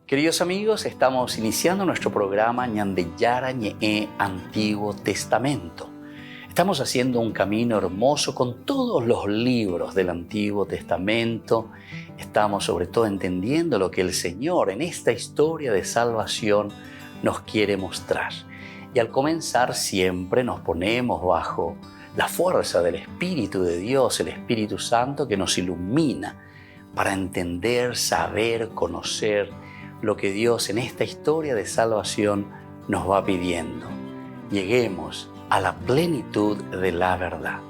Queridos amigos, estamos iniciando nuestro programa Ñandeyara Ñe'e Antiguo Testamento. Estamos haciendo un camino hermoso con todos los libros del Antiguo Testamento. Estamos sobre todo entendiendo lo que el Señor en esta historia de salvación nos quiere mostrar. Y al comenzar siempre nos ponemos bajo la fuerza del Espíritu de Dios, el Espíritu Santo que nos ilumina para entender, saber, conocer lo que Dios en esta historia de salvación nos va pidiendo. Lleguemos a la plenitud de la verdad.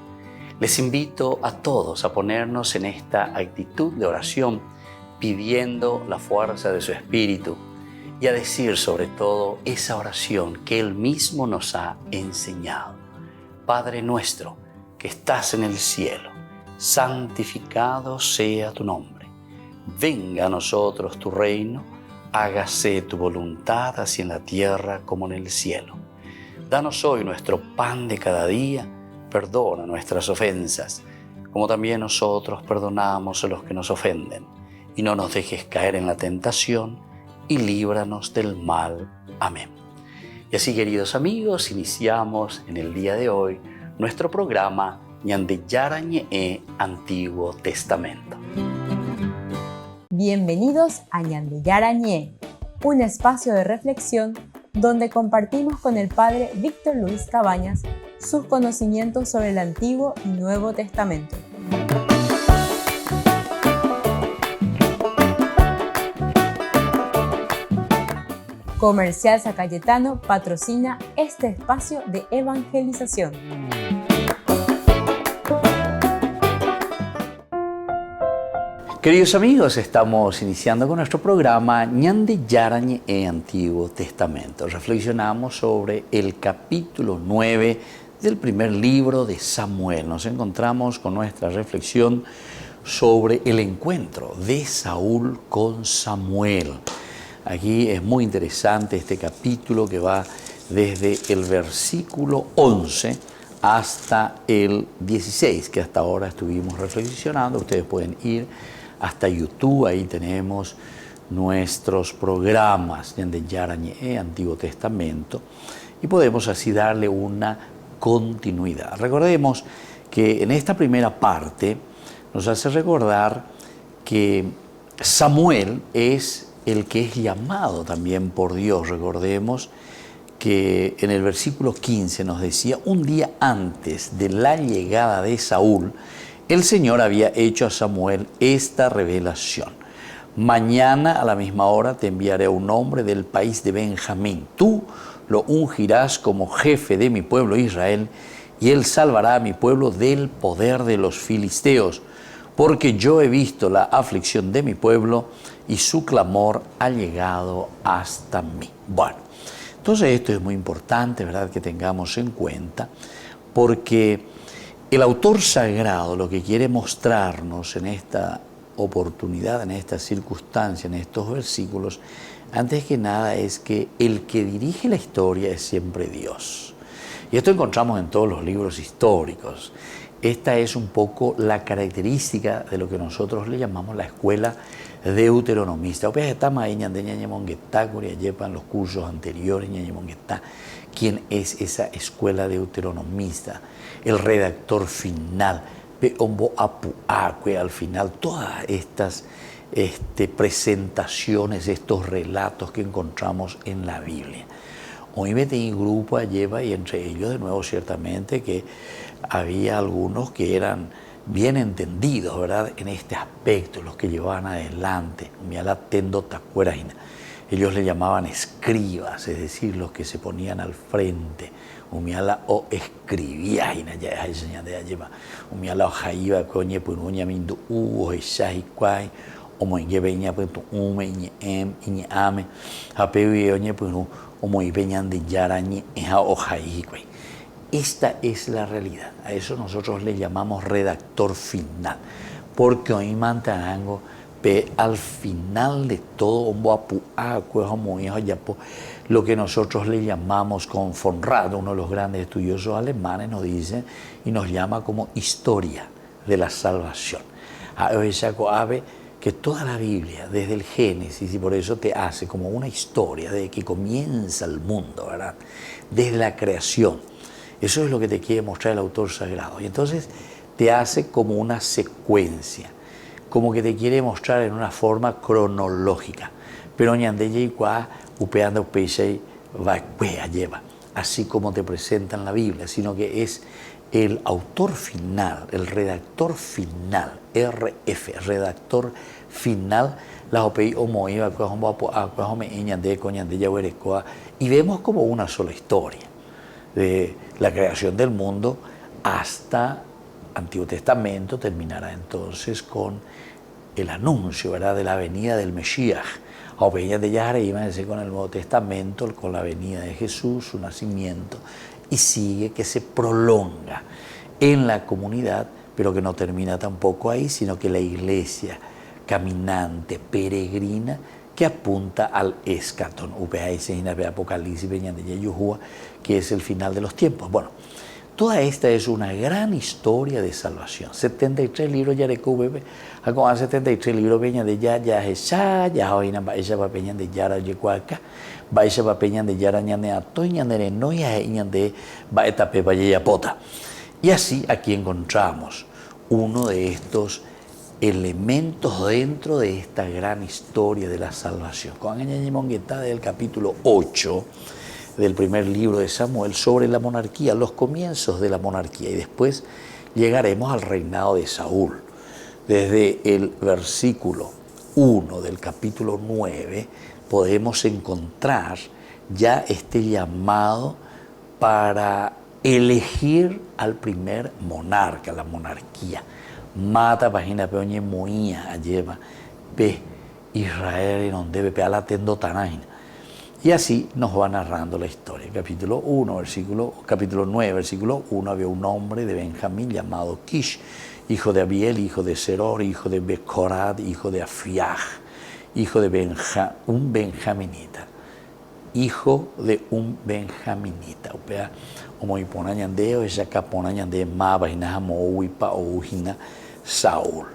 Les invito a todos a ponernos en esta actitud de oración, pidiendo la fuerza de su Espíritu y a decir sobre todo esa oración que Él mismo nos ha enseñado. Padre nuestro que estás en el cielo, santificado sea tu nombre. Venga a nosotros tu reino, hágase tu voluntad así en la tierra como en el cielo. Danos hoy nuestro pan de cada día, perdona nuestras ofensas, como también nosotros perdonamos a los que nos ofenden. Y no nos dejes caer en la tentación, y líbranos del mal. Amén. Y así, queridos amigos, iniciamos en el día de hoy nuestro programa Ñandeyara Ñe'e Antiguo Testamento. Bienvenidos a Ñandeyara Ñe'e, un espacio de reflexión donde compartimos con el Padre Víctor Luis Cabañas sus conocimientos sobre el Antiguo y Nuevo Testamento. Comercial San Cayetano patrocina este espacio de evangelización. Queridos amigos, estamos iniciando con nuestro programa Ñandeyara Ñe'e Antiguo Testamento. Reflexionamos sobre el capítulo 9 del primer libro de Samuel. Nos encontramos con nuestra reflexión sobre el encuentro de Saúl con Samuel. Aquí es muy interesante este capítulo que va desde el versículo 11 hasta el 16, que hasta ahora estuvimos reflexionando. Ustedes pueden ir hasta YouTube, ahí tenemos nuestros programas Ñandeyara Ñe'e Antiguo Testamento y podemos así darle una continuidad. Recordemos que en esta primera parte nos hace recordar que Samuel es el que es llamado también por Dios. Recordemos que en el versículo 15 nos decía: un día antes de la llegada de Saúl, el Señor había hecho a Samuel esta revelación: mañana a la misma hora te enviaré a un hombre del país de Benjamín. Tú lo ungirás como jefe de mi pueblo Israel, y él salvará a mi pueblo del poder de los filisteos, porque yo he visto la aflicción de mi pueblo y su clamor ha llegado hasta mí. Bueno, entonces esto es muy importante, ¿verdad?, que tengamos en cuenta, porque el autor sagrado lo que quiere mostrarnos en esta oportunidad, en esta circunstancia, en estos versículos, antes que nada es que el que dirige la historia es siempre Dios. Y esto encontramos en todos los libros históricos. Esta es un poco la característica de lo que nosotros le llamamos la escuela deuteronomista. Estamos ahí en los cursos anteriores, ¿quién es esa escuela deuteronomista? El redactor final, al final, todas estas presentaciones, estos relatos que encontramos en la Biblia. Hoy metí un grupo lleva, y entre ellos de nuevo ciertamente que había algunos que eran bien entendidos, ¿verdad?, en este aspecto, los que llevaban adelante. Ellos le llamaban escribas, es decir, los que se ponían al frente. O escribía, Esta es la realidad. A eso nosotros le llamamos redactor final. Porque hoy mantanango al final de todo lo que nosotros le llamamos con von Rad, uno de los grandes estudiosos alemanes, nos dice y nos llama como historia de la salvación. que toda la Biblia, desde el Génesis, y por eso te hace como una historia de que comienza el mundo, ¿verdad? Desde la creación. Eso es lo que te quiere mostrar el autor sagrado. Y entonces te hace como una secuencia, como que te quiere mostrar en una forma cronológica. Pero ñandeye y cuá, upeando peixe, va lleva, así como te presentan la Biblia, sino que es el autor final, el redactor final, RF, redactor final, la OPI Omoiva, y vemos como una sola historia, de la creación del mundo hasta Antiguo Testamento, terminará entonces con el anuncio, ¿verdad?, de la venida del Mesías. A Opeña de Yahara iba a decir con el Nuevo Testamento, con la venida de Jesús, su nacimiento, y sigue que se prolonga en la comunidad, pero que no termina tampoco ahí, sino que la iglesia caminante, peregrina, que apunta al escatón, Apocalipsis, que es el final de los tiempos. Bueno, toda esta es una gran historia de salvación. 73 libros ya de Cubebe, con 73 libros peña de ya hoy en Baisha Peña de Yara Yecuaca, Baisha Peña de Yara Ñane Atoy, Ñane Noya, Ñande Baeta Pepa Yapota. Y así aquí encontramos uno de estos elementos dentro de esta gran historia de la salvación. Con Añañimongueta del capítulo 8 del primer libro de Samuel sobre la monarquía, los comienzos de la monarquía, y después llegaremos al reinado de Saúl. Desde el versículo 1 del capítulo 9 podemos encontrar ya este llamado para elegir al primer monarca, la monarquía. Mata página peoñe moía lleva pe Israel en donde pe ala tendo tanaina. Y así nos va narrando la historia. Capítulo 9, versículo 1, había un hombre de Benjamín llamado Kish, hijo de Abiel, hijo de Seror, hijo de Becorat, hijo de Afiaj, hijo de un benjaminita. Hijo de un benjaminita. Opea, como ipona ñandeo, ella capona ñande maba, hinajamo, uipa, ujina, Saúl.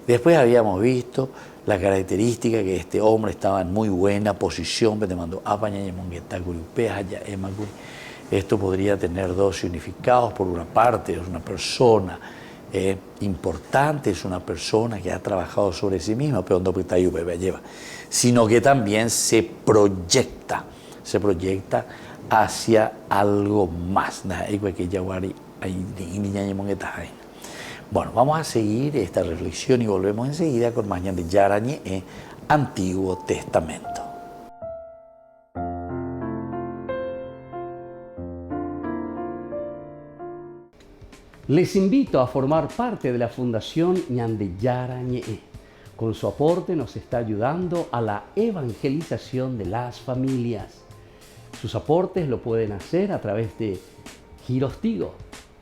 Después habíamos visto la característica que este hombre estaba en muy buena posición, pero te mandó esto podría tener dos significados. Por una parte, es una persona importante, es una persona que ha trabajado sobre sí misma, pero no lleva, sino que también se proyecta hacia algo más. Bueno, vamos a seguir esta reflexión y volvemos enseguida con más de Yarañe, Antiguo Testamento. Les invito a formar parte de la Fundación Ñandeyara Ñe'e. Con su aporte nos está ayudando a la evangelización de las familias. Sus aportes lo pueden hacer a través de Giros Tigo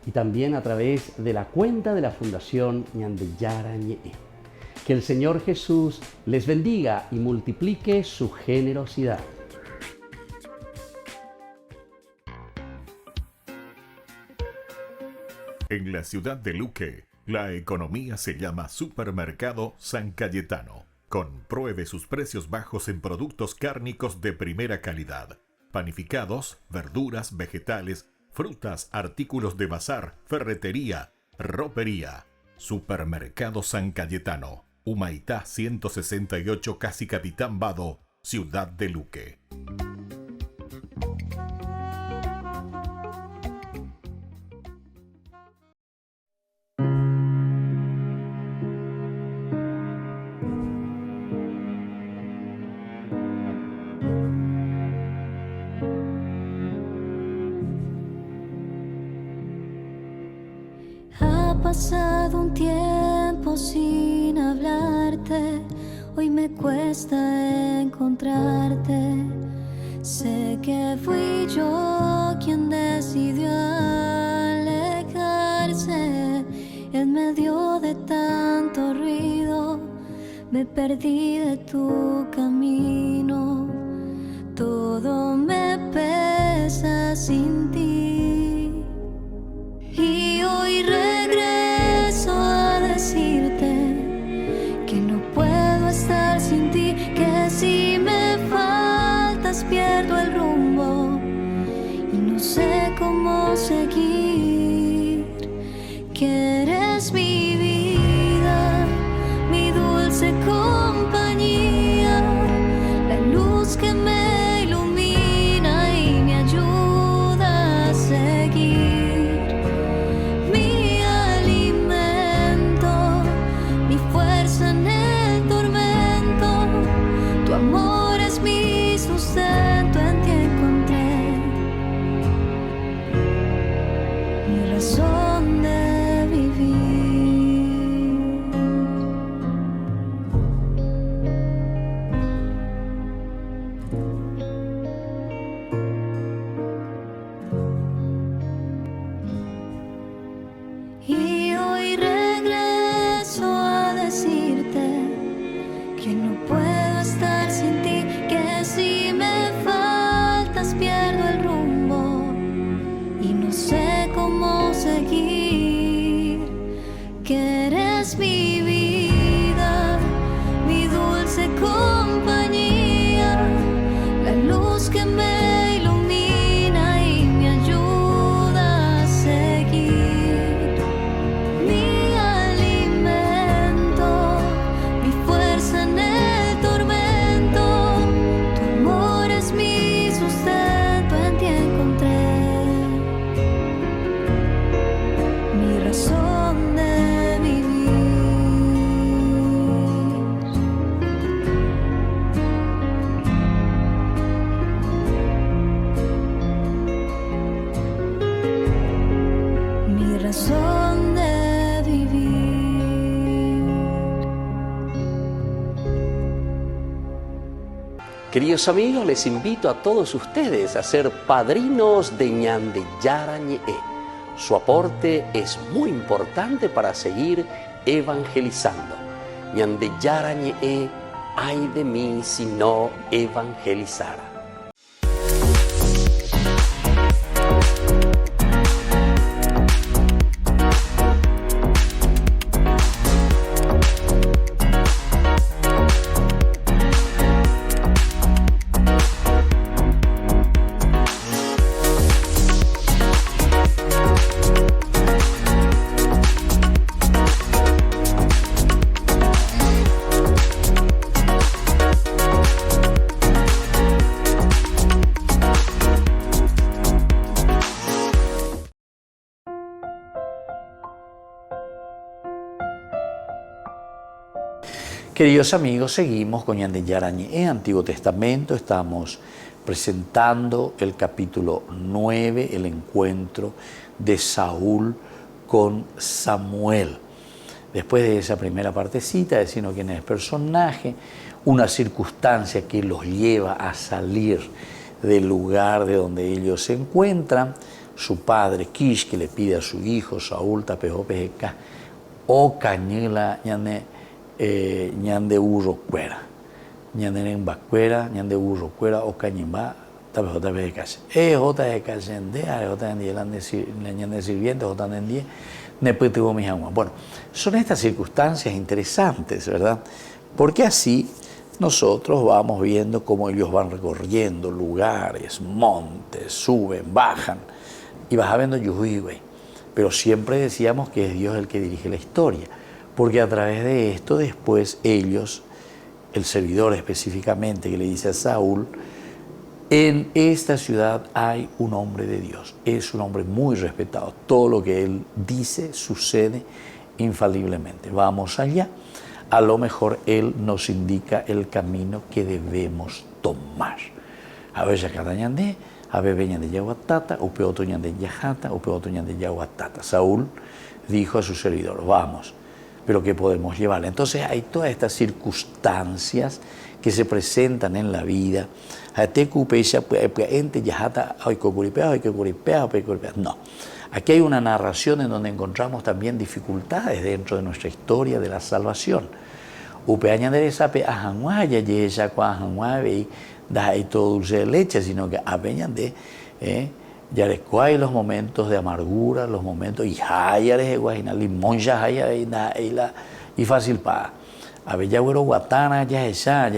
y también a través de la cuenta de la Fundación Ñandeyara Ñe'e. Que el Señor Jesús les bendiga y multiplique su generosidad. En la ciudad de Luque, la economía se llama Supermercado San Cayetano. Compruebe sus precios bajos en productos cárnicos de primera calidad. Panificados, verduras, vegetales, frutas, artículos de bazar, ferretería, ropería. Supermercado San Cayetano, Humaitá 168, Casi Capitán Vado, ciudad de Luque. Pasado un tiempo sin hablarte, hoy me cuesta encontrarte. Sé que fui yo quien decidió alejarse. En medio de tanto ruido, me perdí de tu camino. Todo me pesa sin ti. Y hoy regreso a decirte que no puedo luz que me ilumina y me ayuda a seguir. Mi alimento, mi fuerza en el tormento, tu amor es mi sustento, en ti encontré mi razón de vivir. Y hoy regreso a decirte que no puedo estar sin ti, que si me faltas pierdo el rumbo y no sé cómo seguir, que eres mi vida, mi dulce compañía, la luz que me ilumina y me ayuda a seguir. Mi alimento, mi fuerza en el tormento, tu amor es mi sustento, en ti encontré mi razón de vivir. Mi razón de vivir. Queridos amigos, les invito a todos ustedes a ser padrinos de Ñande Yarañe. Su aporte es muy importante para seguir evangelizando. Ñande Yarañe, ay de mí si no evangelizara. Queridos amigos, seguimos con Ñande Yarañe en Antiguo Testamento. Estamos presentando el capítulo 9, el encuentro de Saúl con Samuel. Después de esa primera partecita, decirnos quién es el personaje, una circunstancia que los lleva a salir del lugar de donde ellos se encuentran, su padre Kish, que le pide a su hijo Saúl, tapejopejeca, o cañela, ñande urro cuera, ñande en bacuera, ñande urro cuera, o cañimba, tapejopejeca. Jota de cachende, jota en día, ñande sirviente, jota en día, nepetivo mi agua. Bueno, son estas circunstancias interesantes, ¿verdad? Porque así nosotros vamos viendo cómo ellos van recorriendo lugares, montes, suben, bajan, y vas viendo Yuhuigüey. Pero siempre decíamos que es Dios el que dirige la historia, porque a través de esto después ellos, el servidor específicamente que le dice a Saúl, en esta ciudad hay un hombre de Dios, es un hombre muy respetado, todo lo que él dice sucede infaliblemente. Vamos allá, a lo mejor él nos indica el camino que debemos tomar. A ver, ya cada ñande, a ver, ñande yaguatata, upe otro ñande yajata, upe otro ñande yaguatata. Saúl dijo a su servidor, vamos, pero ¿qué podemos llevar? Entonces hay todas estas circunstancias que se presentan en la vida. No, aquí hay una narración en donde encontramos también dificultades dentro de nuestra historia de la salvación. Y todo dulce de leche, sino que apeñan de yarecuay los momentos de amargura, los momentos y hayares guajina limón ya y fácil para abellagüero guatana ya esa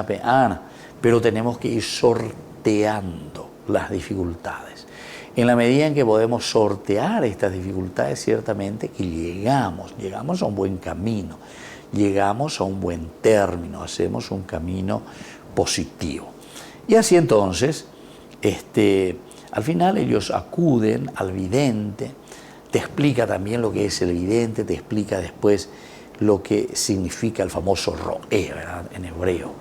peana, pero tenemos que ir sorteando las dificultades. En la medida en que podemos sortear estas dificultades, ciertamente que llegamos a un buen camino, llegamos a un buen término, hacemos un camino positivo. Y así entonces, al final ellos acuden al vidente, te explica también lo que es el vidente, te explica después lo que significa el famoso roé, ¿verdad? En hebreo.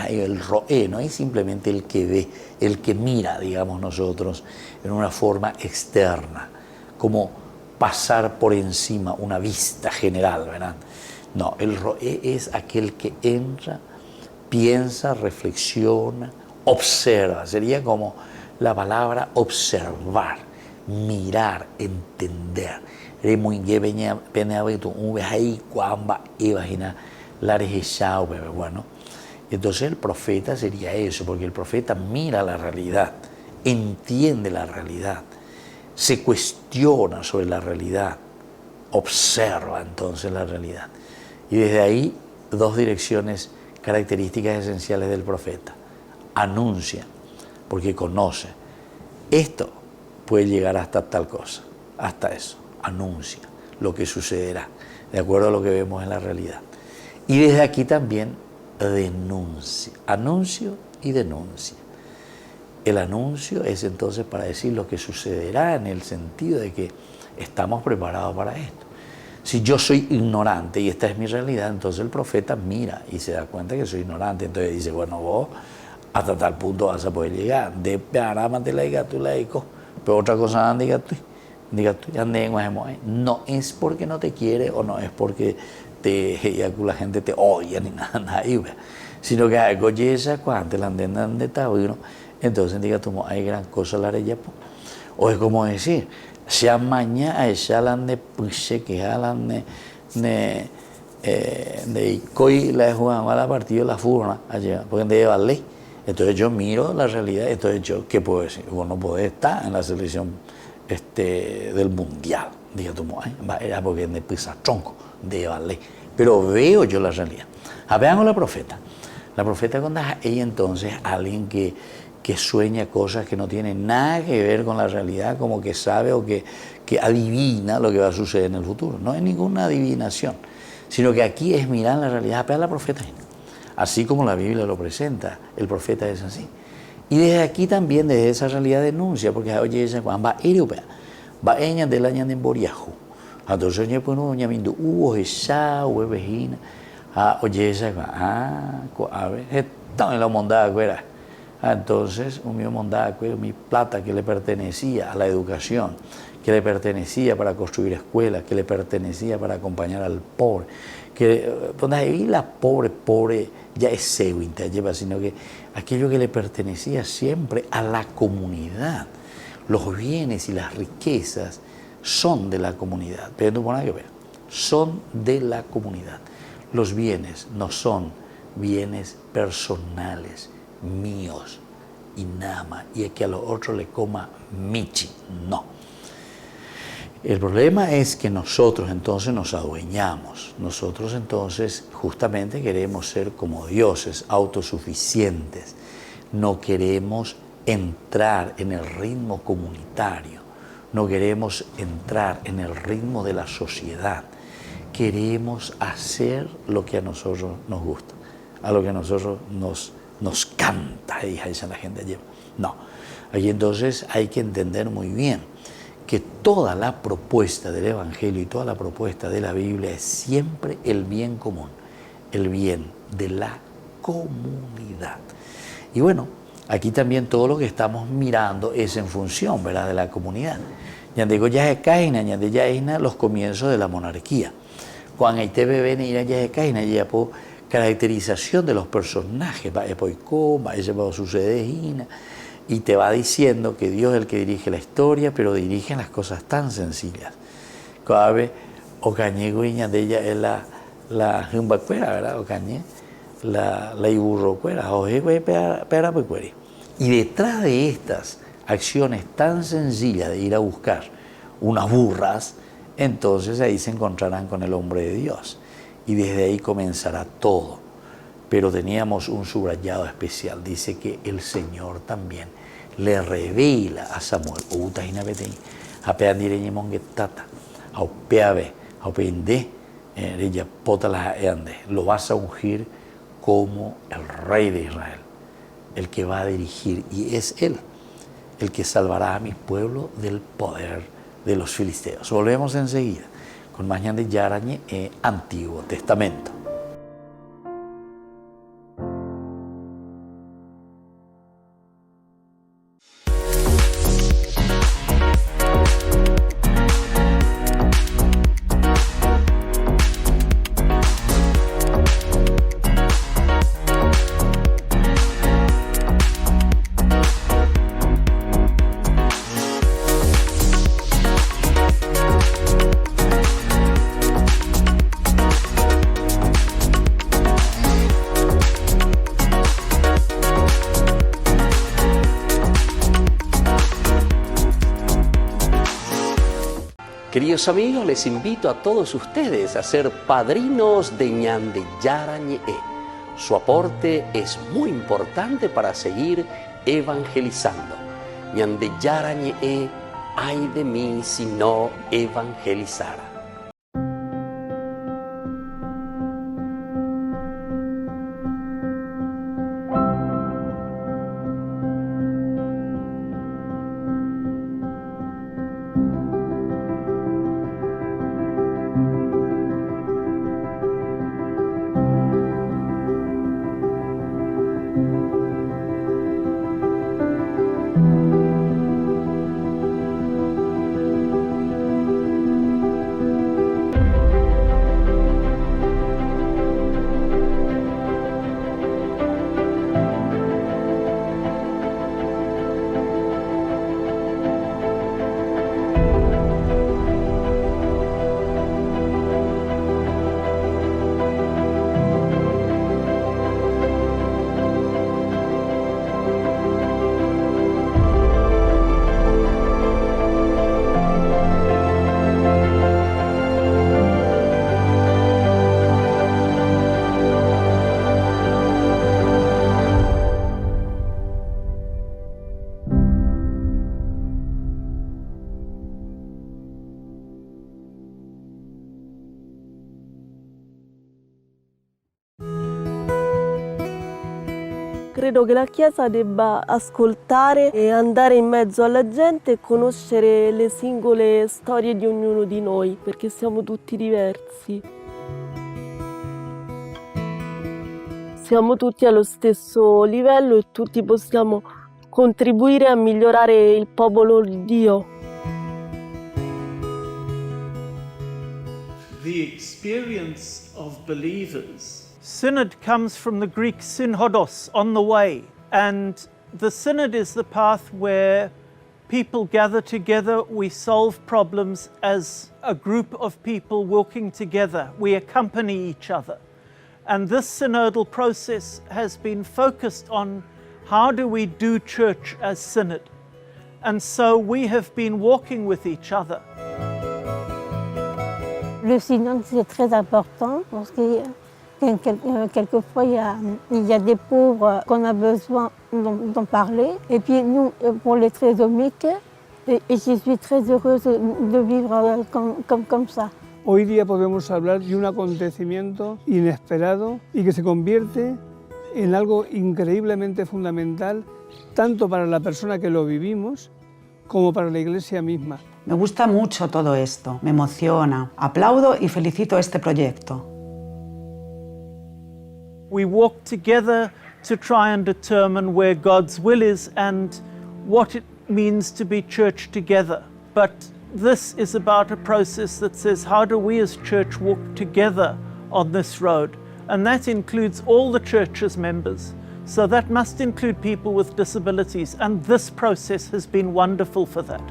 El roé no es simplemente el que ve, el que mira, digamos nosotros, en una forma externa, como pasar por encima una vista general, ¿verdad? No, el roé es aquel que entra, piensa, reflexiona, observa. Sería como la palabra observar, mirar, entender. Bueno, entonces el profeta sería eso, porque el profeta mira la realidad, entiende la realidad, se cuestiona sobre la realidad, observa entonces la realidad. Y desde ahí, dos direcciones características esenciales del profeta. Anuncia, porque conoce. Esto puede llegar hasta tal cosa, hasta eso. Anuncia lo que sucederá, de acuerdo a lo que vemos en la realidad. Y desde aquí también denuncia, anuncio y denuncia. El anuncio es entonces para decir lo que sucederá en el sentido de que estamos preparados para esto. Si yo soy ignorante y esta es mi realidad, entonces el profeta mira y se da cuenta que soy ignorante. Entonces dice, bueno, vos hasta tal punto vas a poder llegar. De parámate la diga tú la digo, pero otra cosa diga tú. No es porque no te quiere o no es porque la gente te odia ni nada, sino que algo llega cuando la andan de tabino, entonces diga tú, hay gran cosa la rey. O es como decir, si a mañana a ella la de puche que jalan de coi la jugaba la partida la furna allá, porque de valer. Entonces yo miro la realidad, entonces yo, ¿qué puedo decir? Bueno, no puedo estar en la selección del mundial, diga tú, era porque de pisa tronco, de valer. Pero veo yo la realidad. Veamos la profeta. La profeta cuando ella entonces alguien que sueña cosas que no tienen nada que ver con la realidad, como que sabe o que adivina lo que va a suceder en el futuro. No es ninguna adivinación, sino que aquí es mirar la realidad. Pero la profeta, así como la Biblia lo presenta, el profeta es así. Y desde aquí también, desde esa realidad denuncia, porque oye, esa va a ella de la ñan en Boriajo. Entonces, oye, pues no, ña mindu, esa, vejina, oye, esa, a ver, está en la mondada, güera. Entonces, un mío mondada, mi plata que le pertenecía a la educación, que le pertenecía para construir escuelas, que le pertenecía para acompañar al pobre, que donde ahí la pobre ya es seguinta, lleva, sino que aquello que le pertenecía siempre a la comunidad. Los bienes y las riquezas son de la comunidad, pero no por que ver, son de la comunidad. Los bienes no son bienes personales, míos y nada más, y es que a los otros le coma michi, no. El problema es que nosotros entonces nos adueñamos, nosotros entonces justamente queremos ser como dioses, autosuficientes, no queremos entrar en el ritmo comunitario, no queremos entrar en el ritmo de la sociedad, queremos hacer lo que a nosotros nos gusta, a lo que a nosotros nos canta, y ahí la gente lleva. No, ahí entonces hay que entender muy bien que toda la propuesta del Evangelio y toda la propuesta de la Biblia es siempre el bien común, el bien de la comunidad. Y bueno, aquí también todo lo que estamos mirando es en función, ¿verdad?, de la comunidad. Ya digo, ya es caína, ya de ya los comienzos de la monarquía. Cuando hay TV ya es caína, ya por caracterización de los personajes, va a suceder y te va diciendo que Dios es el que dirige la historia, pero dirige las cosas tan sencillas. Cada vez, Ocañeguiña de ella es la jumbacuera, ¿verdad? Ocañe, la iburrocuera, y detrás de estas acciones tan sencillas de ir a buscar unas burras, entonces ahí se encontrarán con el hombre de Dios. Y desde ahí comenzará todo. Pero teníamos un subrayado especial. Dice que el Señor también le revela a Samuel. Lo vas a ungir como el rey de Israel. el que va a dirigir, y es Él el que salvará a mi pueblo del poder de los filisteos. Volvemos enseguida con más Ñande Yarañe Antiguo Testamento. Queridos amigos, les invito a todos ustedes a ser padrinos de Ñande Yarañe. Su aporte es muy importante para seguir evangelizando. Ñande Yarañe, ay de mí si no evangelizara. Credo che la Chiesa debba ascoltare e andare in mezzo alla gente e conoscere le singole storie di ognuno di noi, perché siamo tutti diversi. Siamo tutti allo stesso livello e tutti possiamo contribuire a migliorare il popolo di Dio. The experience of believers. Synod comes from the Greek synhodos, on the way, and the synod is the path where people gather together, we solve problems as a group of people walking together, we accompany each other. And this synodal process has been focused on how do we do church as synod. And so we have been walking with each other. Le synode, c'est très important parce que quelquefois, il y a des pauvres qu'on a besoin d'en parler. Et puis nous, pour les trisomiques, et je suis très heureuse de vivre comme ça. Hoy día podemos hablar de un acontecimiento inesperado y que se convierte en algo increíblemente fundamental, tanto para la persona que lo vivimos como para la Iglesia misma. Me gusta mucho todo esto, me emociona, aplaudo y felicito este proyecto. We walk together to try and determine where God's will is and what it means to be church together. But this is about a process that says, how do we as church walk together on this road? And that includes all the church's members. So that must include people with disabilities. And this process has been wonderful for that.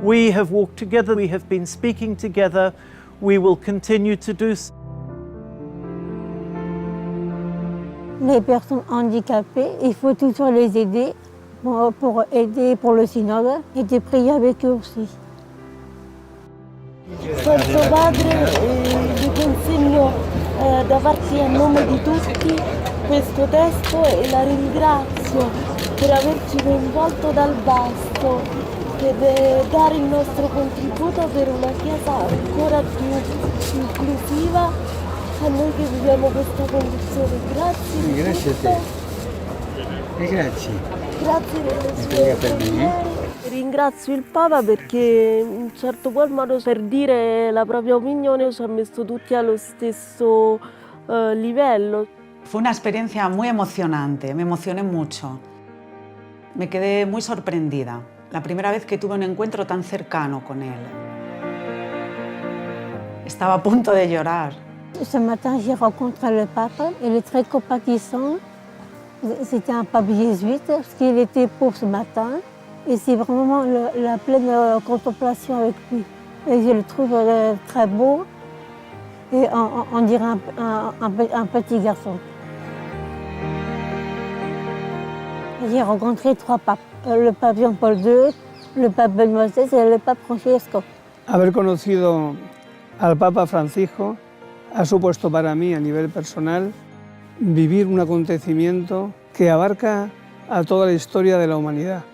We have walked together, we have been speaking together, we will continue to do so. Les personnes handicapées, il faut toujours les aider pour aider pour le synode et de prier avec eux aussi. Santo Padre, vi consegno da parte a nome di tutti questo testo e la ringrazio per averci coinvolto dal basso, per dare il nostro contributo per una Chiesa ancora più inclusiva a noi che viviamo questa condizione. Grazie. Grazie a te. E grazie. Grazie delle sue Prega per me. preghiere. Ringrazio il Papa perché in un certo qual modo per dire la propria opinione ci ha messo tutti allo stesso livello. Fue una experiencia muy emocionante, me emocioné mucho. Me quedé muy sorprendida. La primera vez que tuve un encuentro tan cercano con él. Estaba a punto de llorar. Ce matin, j'ai rencontré le pape. Il est très compatissant. C'était un pape jésuite, parce qu'il était pour ce matin. Et c'est vraiment la pleine contemplation avec lui. Et je le trouve très beau. Et on dirait un petit garçon. J'ai rencontré 3 papes. Le pape Jean-Paul II, le pape Benoît XVI et le pape Francesco. Haber conocido al Papa Francisco ha supuesto para mí, a nivel personal, vivir un acontecimiento que abarca a toda la historia de la humanidad.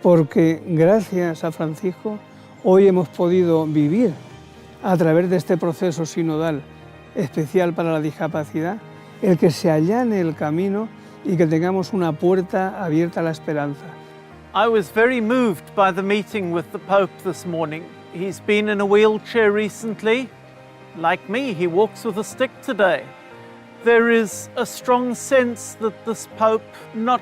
Porque gracias a Francisco hoy hemos podido vivir a través de este proceso sinodal especial para la discapacidad, el que se allane el camino y que tengamos una puerta abierta a la esperanza. I was very moved by the meeting with the Pope this morning. He's been in a wheelchair recently. Like me, he walks with a stick today. There is a strong sense that this Pope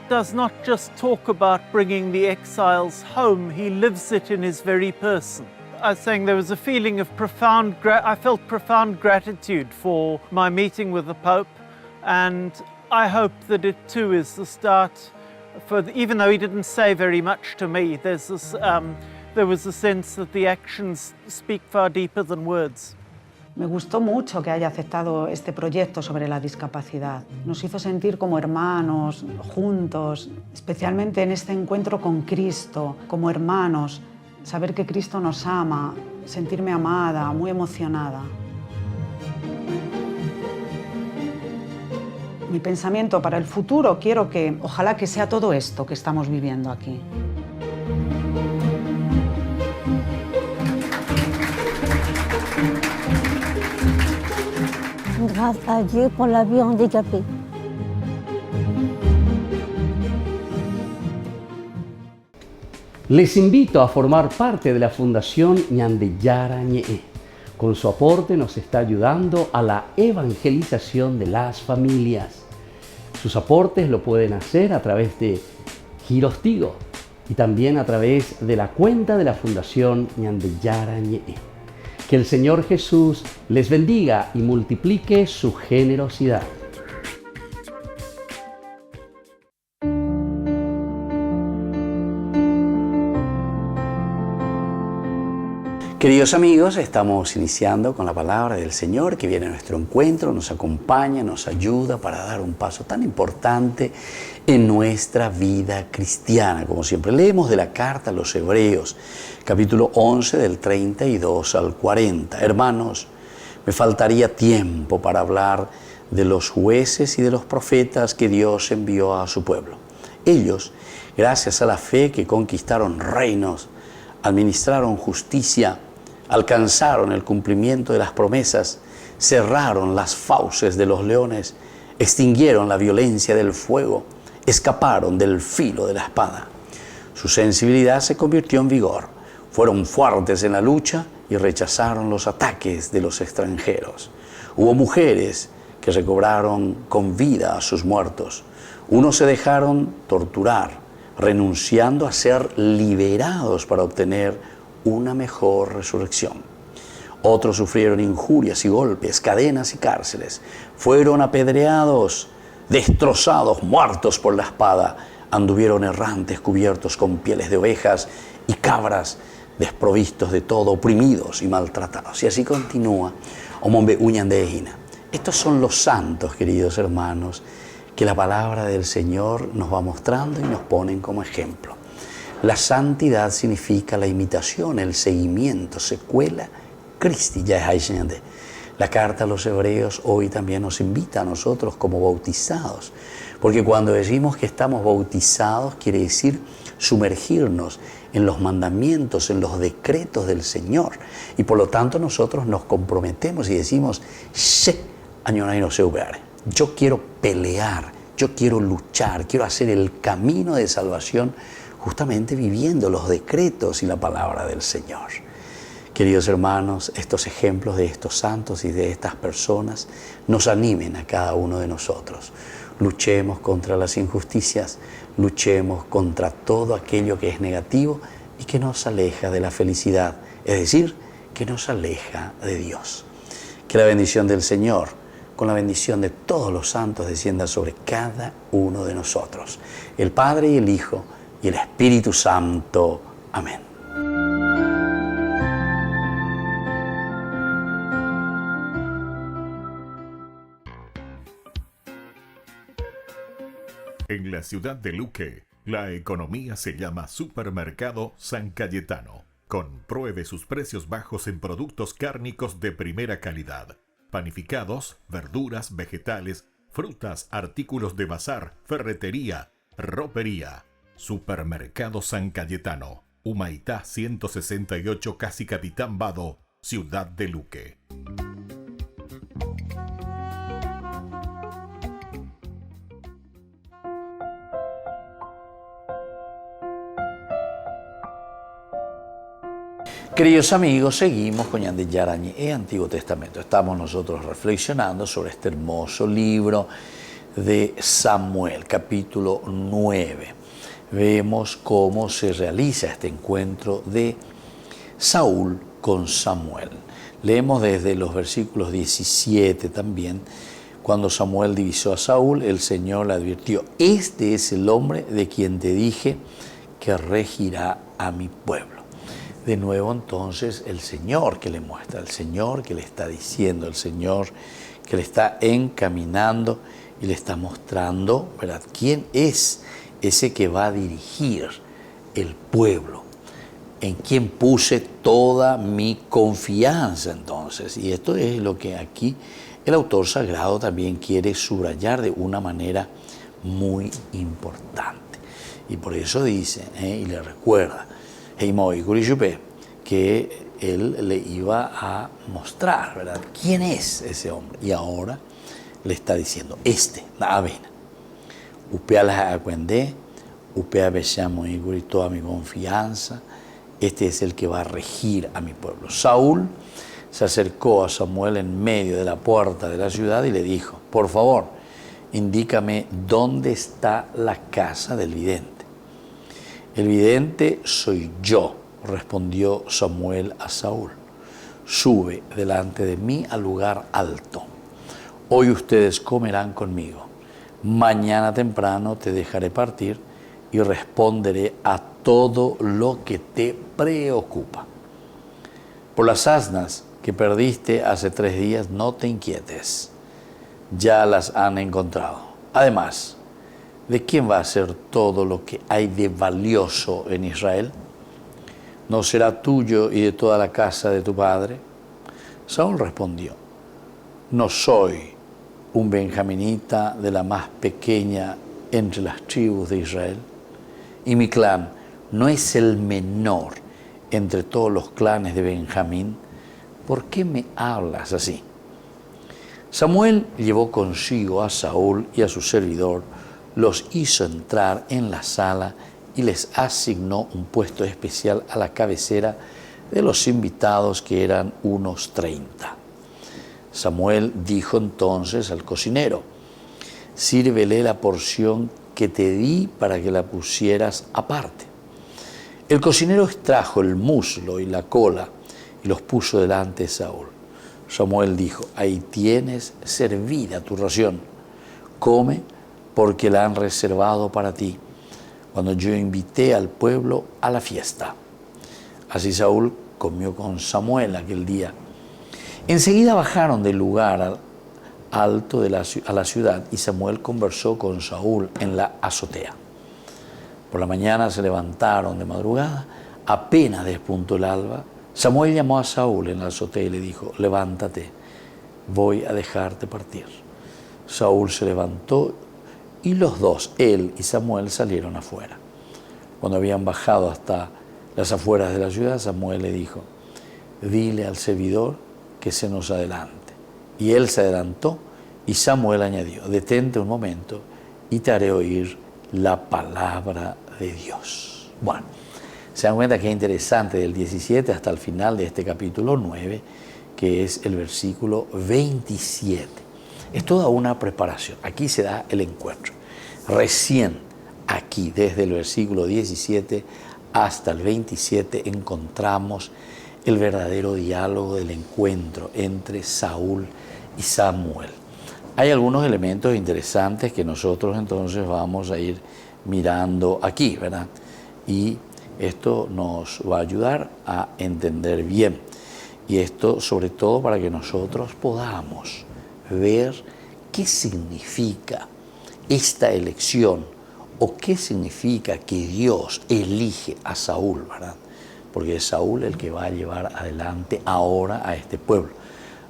does not just talk about bringing the exiles home, he lives it in his very person. I was saying there was a feeling of I felt profound gratitude for my meeting with the Pope, and I hope that it too is the start even though he didn't say very much to me, there was a sense that the actions speak far deeper than words. Me gustó mucho que haya aceptado este proyecto sobre la discapacidad. Nos hizo sentir como hermanos, juntos, especialmente en este encuentro con Cristo, como hermanos, saber que Cristo nos ama, sentirme amada, muy emocionada. Mi pensamiento para el futuro, ojalá que sea todo esto que estamos viviendo aquí. Grâce à Dieu pour la vie handicapée. Les invito a formar parte de la Fundación Ñandeyara Ñe'e. Con su aporte nos está ayudando a la evangelización de las familias. Sus aportes lo pueden hacer a través de Giros Tigo y también a través de la cuenta de la Fundación Ñandeyara Ñe'e. Que el Señor Jesús les bendiga y multiplique su generosidad. Queridos amigos, estamos iniciando con la palabra del Señor que viene a nuestro encuentro, nos acompaña, nos ayuda para dar un paso tan importante en nuestra vida cristiana. Como siempre, leemos de la carta a los Hebreos, capítulo 11, del 32 al 40. Hermanos, me faltaría tiempo para hablar de los jueces y de los profetas que Dios envió a su pueblo. Ellos, gracias a la fe que conquistaron reinos, administraron justicia, alcanzaron el cumplimiento de las promesas, cerraron las fauces de los leones, extinguieron la violencia del fuego, escaparon del filo de la espada. Su sensibilidad se convirtió en vigor, fueron fuertes en la lucha y rechazaron los ataques de los extranjeros. Hubo mujeres que recobraron con vida a sus muertos. Unos se dejaron torturar, renunciando a ser liberados para obtener una mejor resurrección. Otros sufrieron injurias y golpes, cadenas y cárceles. Fueron apedreados, destrozados, muertos por la espada. Anduvieron errantes cubiertos con pieles de ovejas y cabras, desprovistos de todo, oprimidos y maltratados. Y así continúa Omombe Uñandehina. Estos son los santos, queridos hermanos, que la palabra del Señor nos va mostrando y nos ponen como ejemplo. La santidad significa la imitación, el seguimiento, secuela Christi. La carta a los Hebreos hoy también nos invita a nosotros como bautizados, porque cuando decimos que estamos bautizados quiere decir sumergirnos en los mandamientos, en los decretos del Señor, y por lo tanto nosotros nos comprometemos y decimos, Añora y no se ubeare. Yo quiero pelear, yo quiero luchar, quiero hacer el camino de salvación justamente viviendo los decretos y la palabra del Señor. Queridos hermanos, estos ejemplos de estos santos y de estas personas nos animen a cada uno de nosotros. Luchemos contra las injusticias, luchemos contra todo aquello que es negativo y que nos aleja de la felicidad, es decir, que nos aleja de Dios. Que la bendición del Señor, con la bendición de todos los santos, descienda sobre cada uno de nosotros, el Padre y el Hijo y el Espíritu Santo. Amén. En la ciudad de Luque, la economía se llama Supermercado San Cayetano. Compruebe sus precios bajos en productos cárnicos de primera calidad. Panificados, verduras, vegetales, frutas, artículos de bazar, ferretería, ropería. Supermercado San Cayetano, Humaitá 168, Casi Capitán Vado, ciudad de Luque. Queridos amigos, seguimos con Ñande Yarañe e Antiguo Testamento. Estamos nosotros reflexionando sobre este hermoso libro de Samuel, capítulo 9. Vemos cómo se realiza este encuentro de Saúl con Samuel. Leemos desde los versículos 17 también. Cuando Samuel divisó a Saúl, el Señor le advirtió: este es el hombre de quien te dije que regirá a mi pueblo. De nuevo entonces el Señor que le muestra, el Señor que le está diciendo, el Señor que le está encaminando y le está mostrando, ¿verdad?, quién es ese que va a dirigir el pueblo, en quien puse toda mi confianza entonces. Y esto es lo que aquí el autor sagrado también quiere subrayar de una manera muy importante. Y por eso dice, y le recuerda, que él le iba a mostrar, ¿verdad?, quién es ese hombre. Y ahora le está diciendo, la avena. Upea las acuendé, upea besamo y toda mi confianza. Este es el que va a regir a mi pueblo. Saúl se acercó a Samuel en medio de la puerta de la ciudad y le dijo: por favor, indícame dónde está la casa del vidente. El vidente soy yo, respondió Samuel a Saúl. Sube delante de mí al lugar alto. Hoy ustedes comerán conmigo. Mañana temprano te dejaré partir y responderé a todo lo que te preocupa. Por las asnas que perdiste hace 3 días, no te inquietes. Ya las han encontrado. Además, ¿de quién va a ser todo lo que hay de valioso en Israel? ¿No será tuyo y de toda la casa de tu padre? Saúl respondió: no soy un benjaminita de la más pequeña entre las tribus de Israel, y mi clan no es el menor entre todos los clanes de Benjamín. ¿Por qué me hablas así? Samuel llevó consigo a Saúl y a su servidor, los hizo entrar en la sala y les asignó un puesto especial a la cabecera de los invitados, que eran unos 30. Samuel dijo entonces al cocinero: sírvele la porción que te di para que la pusieras aparte. El cocinero extrajo el muslo y la cola y los puso delante de Saúl. Samuel dijo: ahí tienes servida tu ración, come, porque la han reservado para ti, cuando yo invité al pueblo a la fiesta. Así Saúl comió con Samuel aquel día. Enseguida bajaron del lugar alto a la ciudad y Samuel conversó con Saúl en la azotea. Por la mañana se levantaron de madrugada, apenas despuntó el alba. Samuel llamó a Saúl en la azotea y le dijo: levántate, voy a dejarte partir. Saúl se levantó y los dos, él y Samuel, salieron afuera. Cuando habían bajado hasta las afueras de la ciudad, Samuel le dijo: dile al servidor que se nos adelante. Y él se adelantó Y Samuel añadió, detente un momento y te haré oír la palabra de Dios. Bueno, se dan cuenta que es interesante del 17 hasta el final de este capítulo 9, que es el versículo 27. Es toda una preparación. Aquí se da el encuentro. Recién aquí, desde el versículo 17 hasta el 27, encontramos el verdadero diálogo del encuentro entre Saúl y Samuel. Hay algunos elementos interesantes que nosotros entonces vamos a ir mirando aquí, ¿verdad? Y esto nos va a ayudar a entender bien. Y esto sobre todo para que nosotros podamos ver qué significa esta elección o qué significa que Dios elige a Saúl, ¿verdad? Porque es Saúl el que va a llevar adelante ahora a este pueblo.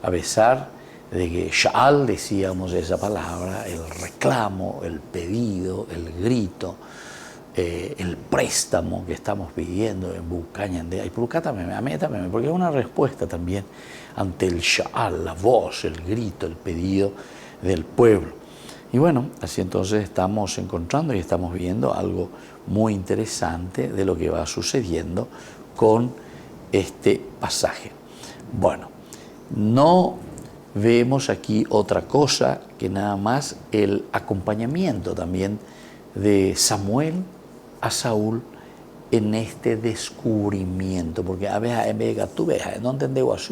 A pesar de que Sha'al, decíamos esa palabra, el reclamo, el pedido, el grito, el préstamo que estamos pidiendo en Bucañandea, y Purcátame, amétame, porque es una respuesta también ante el Sha'al, la voz, el grito, el pedido del pueblo. Y bueno, así entonces estamos encontrando y estamos viendo algo muy interesante de lo que va sucediendo con este pasaje. Bueno, no vemos aquí otra cosa que nada más el acompañamiento también de Samuel a Saúl en este descubrimiento, porque a veces tú ves, no entendemos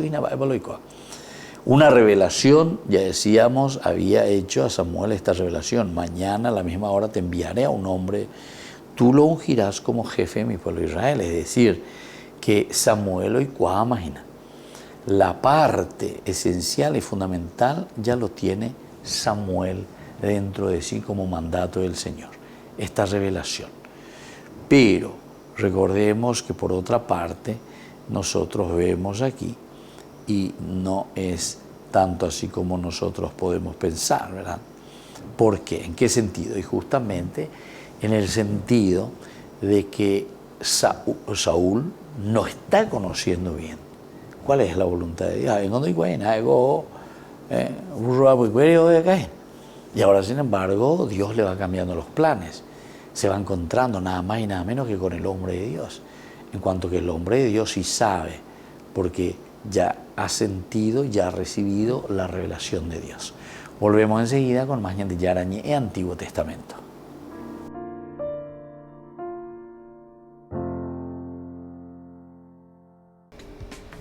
una revelación, ya decíamos, había hecho a Samuel esta revelación: mañana a la misma hora te enviaré a un hombre, tú lo ungirás como jefe de mi pueblo Israel. Es decir, que Samuel hoy imagina, la parte esencial y fundamental ya lo tiene Samuel dentro de sí como mandato del Señor, esta revelación. Pero recordemos que por otra parte nosotros vemos aquí, y no es tanto así como nosotros podemos pensar, ¿verdad? ¿Por qué? ¿En qué sentido? Y justamente en el sentido de que Saúl no está conociendo bien cuál es la voluntad de Dios. Y ahora, sin embargo, Dios le va cambiando los planes. Se va encontrando nada más y nada menos que con el hombre de Dios. En cuanto que el hombre de Dios sí sabe, porque ya ha sentido, ya ha recibido la revelación de Dios. Volvemos enseguida con más de Yarañé y Antiguo Testamento.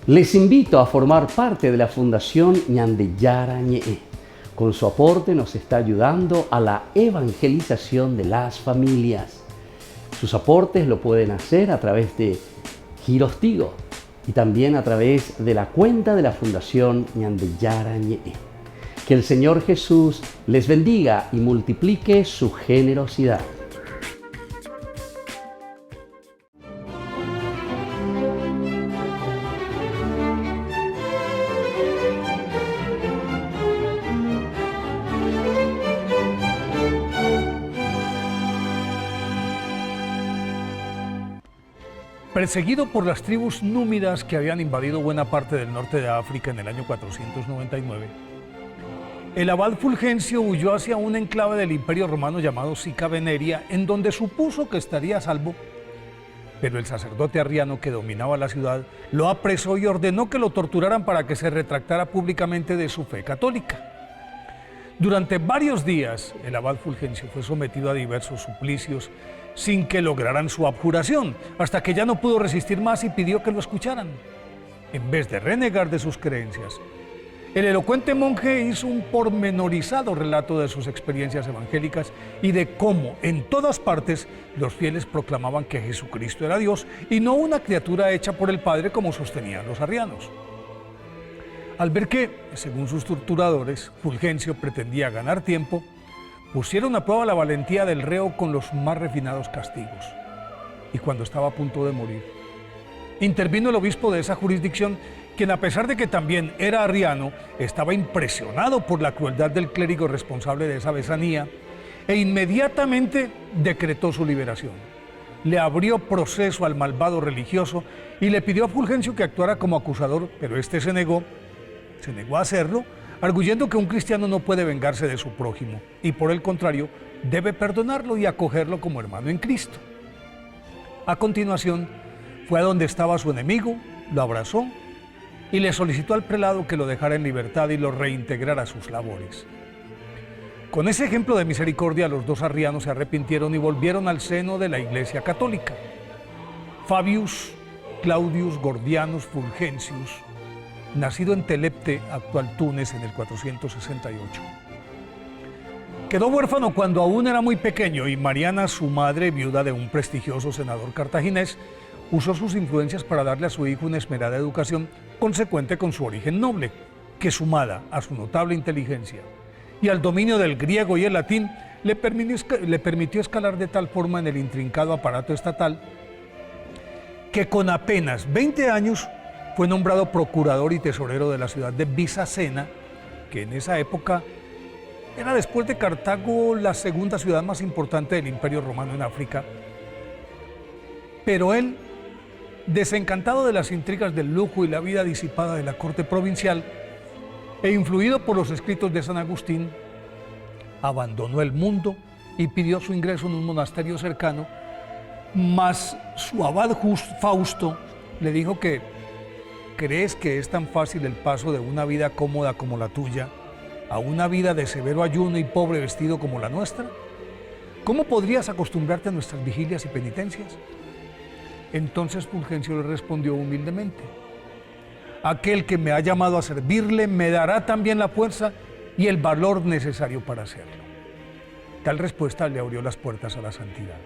Les invito a formar parte de la Fundación Ñandeyarañe. Con su aporte nos está ayudando a la evangelización de las familias. Sus aportes lo pueden hacer a través de Giros Tigo y también a través de la cuenta de la Fundación Ñandeyarañe. Que el Señor Jesús les bendiga y multiplique su generosidad. Perseguido por las tribus númidas que habían invadido buena parte del norte de África en el año 499, el abad Fulgencio huyó hacia un enclave del Imperio Romano llamado Sica Veneria, en donde supuso que estaría a salvo, pero el sacerdote arriano que dominaba la ciudad lo apresó y ordenó que lo torturaran para que se retractara públicamente de su fe católica. Durante varios días, el abad Fulgencio fue sometido a diversos suplicios sin que lograran su abjuración, hasta que ya no pudo resistir más y pidió que lo escucharan. En vez de renegar de sus creencias, el elocuente monje hizo un pormenorizado relato de sus experiencias evangélicas y de cómo en todas partes los fieles proclamaban que Jesucristo era Dios y no una criatura hecha por el Padre como sostenían los arrianos. Al ver que, según sus torturadores, Fulgencio pretendía ganar tiempo, pusieron a prueba la valentía del reo con los más refinados castigos. Y cuando estaba a punto de morir, intervino el obispo de esa jurisdicción, quien, a pesar de que también era arriano, estaba impresionado por la crueldad del clérigo responsable de esa besanía e inmediatamente decretó su liberación. Le abrió proceso al malvado religioso y le pidió a Fulgencio que actuara como acusador, pero este se negó a hacerlo, arguyendo que un cristiano no puede vengarse de su prójimo y por el contrario debe perdonarlo y acogerlo como hermano en Cristo. A continuación fue a donde estaba su enemigo, lo abrazó y le solicitó al prelado que lo dejara en libertad y lo reintegrara a sus labores. Con ese ejemplo de misericordia, los dos arrianos se arrepintieron y volvieron al seno de la Iglesia Católica. Fabius Claudius Gordianus Fulgentius, nacido en Telepte, actual Túnez, en el 468. Quedó huérfano cuando aún era muy pequeño y Mariana, su madre, viuda de un prestigioso senador cartaginés, usó sus influencias para darle a su hijo una esmerada educación consecuente con su origen noble, que sumada a su notable inteligencia y al dominio del griego y el latín, le permitió escalar de tal forma en el intrincado aparato estatal que con apenas 20 años fue nombrado procurador y tesorero de la ciudad de Bizacena, que en esa época era, después de Cartago, la segunda ciudad más importante del Imperio Romano en África. Pero él, desencantado de las intrigas del lujo y la vida disipada de la corte provincial, e influido por los escritos de San Agustín, abandonó el mundo y pidió su ingreso en un monasterio cercano, mas su abad Fausto le dijo que ¿crees que es tan fácil el paso de una vida cómoda como la tuya a una vida de severo ayuno y pobre vestido como la nuestra? ¿Cómo podrías acostumbrarte a nuestras vigilias y penitencias? Entonces Fulgencio le respondió humildemente: aquel que me ha llamado a servirle me dará también la fuerza y el valor necesario para hacerlo. Tal respuesta le abrió las puertas a la santidad.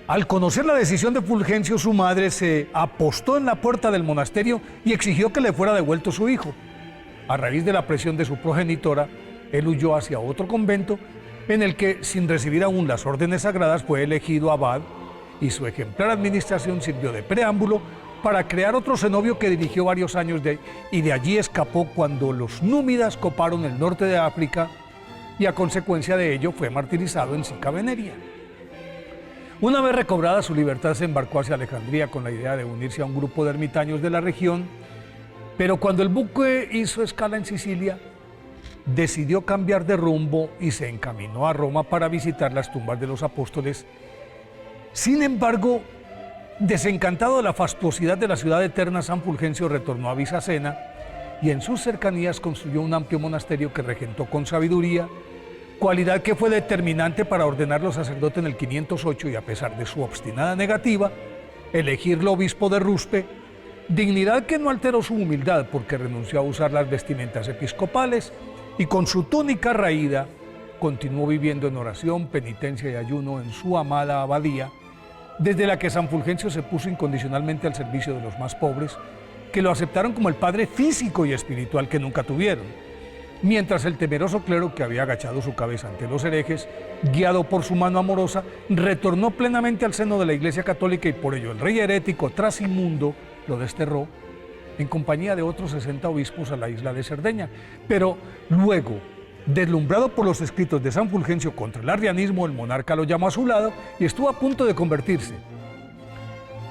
Al conocer la decisión de Fulgencio, su madre se apostó en la puerta del monasterio y exigió que le fuera devuelto su hijo. A raíz de la presión de su progenitora, él huyó hacia otro convento en el que, sin recibir aún las órdenes sagradas, fue elegido abad y su ejemplar administración sirvió de preámbulo para crear otro cenobio que dirigió varios años y de allí escapó cuando los númidas coparon el norte de África y a consecuencia de ello fue martirizado en Sica Veneria. Una vez recobrada su libertad se embarcó hacia Alejandría con la idea de unirse a un grupo de ermitaños de la región, pero cuando el buque hizo escala en Sicilia, decidió cambiar de rumbo y se encaminó a Roma para visitar las tumbas de los apóstoles. Sin embargo, desencantado de la fastuosidad de la ciudad eterna, San Fulgencio retornó a Bizacena y en sus cercanías construyó un amplio monasterio que regentó con sabiduría, cualidad que fue determinante para ordenarlo sacerdote en el 508 y, a pesar de su obstinada negativa, elegirlo obispo de Ruspe, dignidad que no alteró su humildad porque renunció a usar las vestimentas episcopales y con su túnica raída continuó viviendo en oración, penitencia y ayuno en su amada abadía, desde la que San Fulgencio se puso incondicionalmente al servicio de los más pobres, que lo aceptaron como el padre físico y espiritual que nunca tuvieron, mientras el temeroso clero, que había agachado su cabeza ante los herejes, guiado por su mano amorosa, retornó plenamente al seno de la Iglesia Católica y por ello el rey herético Trasimundo lo desterró en compañía de otros 60 obispos a la isla de Cerdeña. Pero luego, deslumbrado por los escritos de San Fulgencio contra el arrianismo, el monarca lo llamó a su lado y estuvo a punto de convertirse.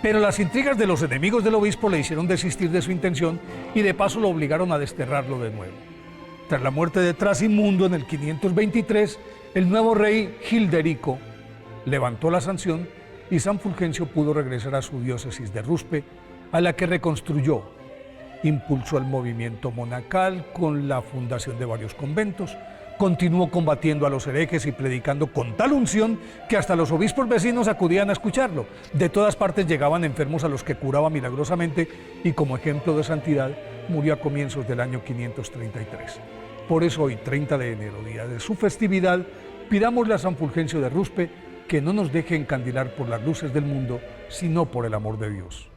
Pero las intrigas de los enemigos del obispo le hicieron desistir de su intención y de paso lo obligaron a desterrarlo de nuevo. Tras la muerte de Trasimundo en el 523, el nuevo rey Gilderico levantó la sanción y San Fulgencio pudo regresar a su diócesis de Ruspe, a la que reconstruyó. Impulsó el movimiento monacal con la fundación de varios conventos, continuó combatiendo a los herejes y predicando con tal unción que hasta los obispos vecinos acudían a escucharlo. De todas partes llegaban enfermos a los que curaba milagrosamente y como ejemplo de santidad murió a comienzos del año 533. Por eso hoy, 30 de enero, día de su festividad, pidámosle a San Fulgencio de Ruspe que no nos deje encandilar por las luces del mundo, sino por el amor de Dios.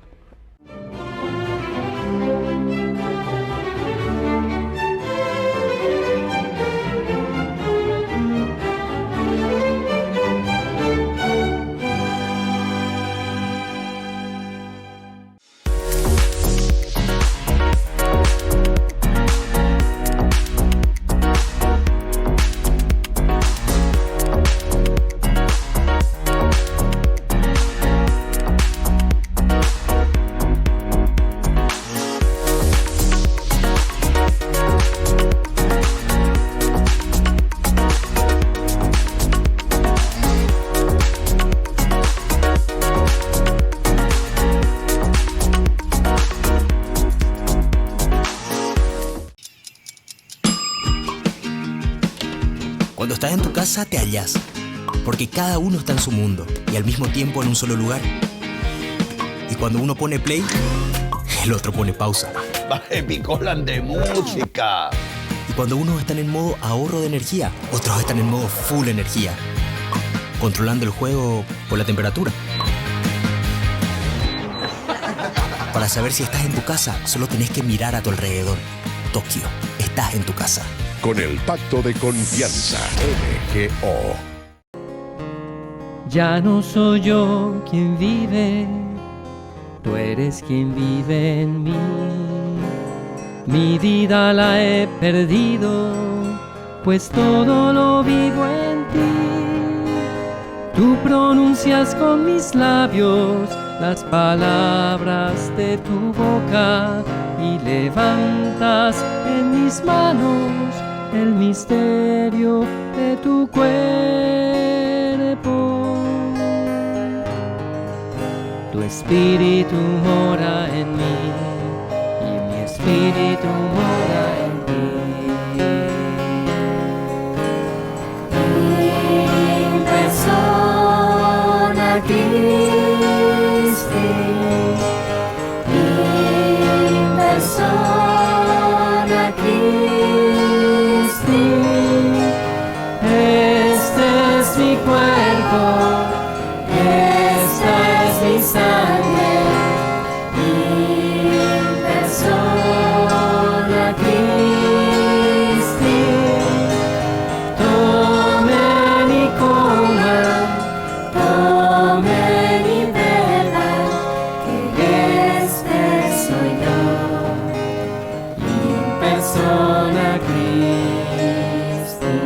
Cuando estás en tu casa te hallas, porque cada uno está en su mundo y al mismo tiempo en un solo lugar. Y cuando uno pone play, el otro pone pausa. Baje picolan de música. Y cuando unos están en modo ahorro de energía, otros están en modo full energía, controlando el juego por la temperatura. Para saber si estás en tu casa, solo tenés que mirar a tu alrededor. Tokio, estás en tu casa. Con el Pacto de Confianza, MGO. Ya no soy yo quien vive, tú eres quien vive en mí. Mi vida la he perdido, pues todo lo vivo en ti. Tú pronuncias con mis labios las palabras de tu boca y levantas en mis manos el misterio de tu cuerpo. Tu espíritu mora en mí y mi espíritu mora en ti. In persona Christi, in persona Christi. Este es mi cuerpo, esta es mi sangre, in persona Christi. tomen y coman, Tomen y beban, que este soy yo, in persona Christi.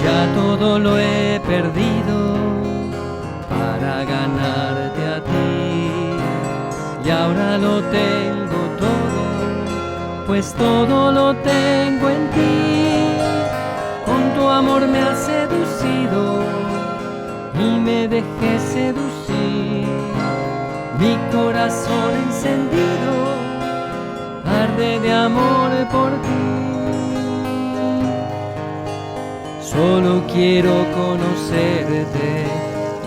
Ya todo lo he perdido para ganarte a ti, y ahora lo tengo todo, pues todo lo tengo en ti. Con tu amor me has seducido y me dejé seducir. Mi corazón encendido arde de amor por ti. Solo quiero conocerte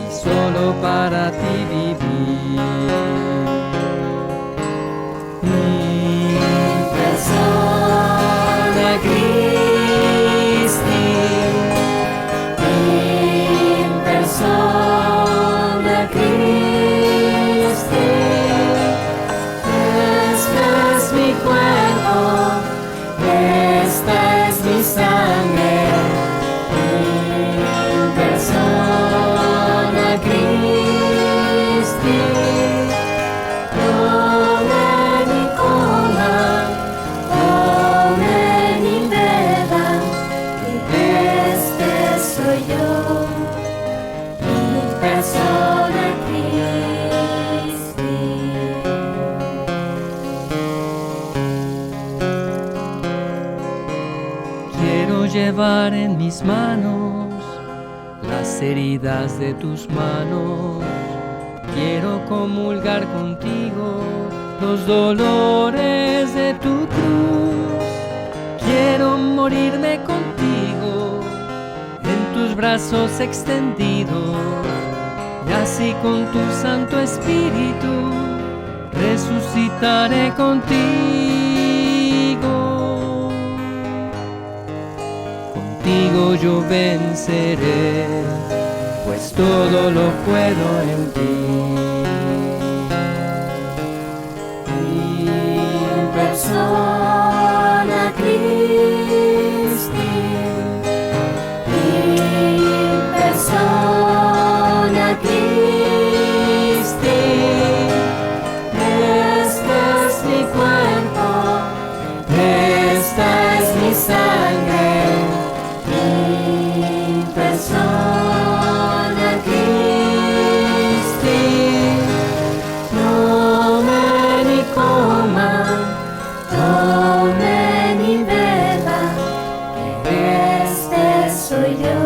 y solo para ti vivir. in persona Christi, in persona Christi. Este es mi cuerpo, esta es mi sangre, in persona Christi. Tomen y coman, tomen y beban, que este soy yo, in persona Christi. Quiero llevar en mis manos las heridas de tus manos. Quiero comulgar contigo los dolores de tu cruz. Quiero morirme contigo en tus brazos extendidos, y así con tu Santo Espíritu resucitaré contigo. Contigo yo venceré, pues todo lo puedo en ti. In persona Christi, in persona Christi. Este es mi cuerpo, esta es mi sangre, in persona Christi. Tomen y coman, tomen y beban, que este soy yo,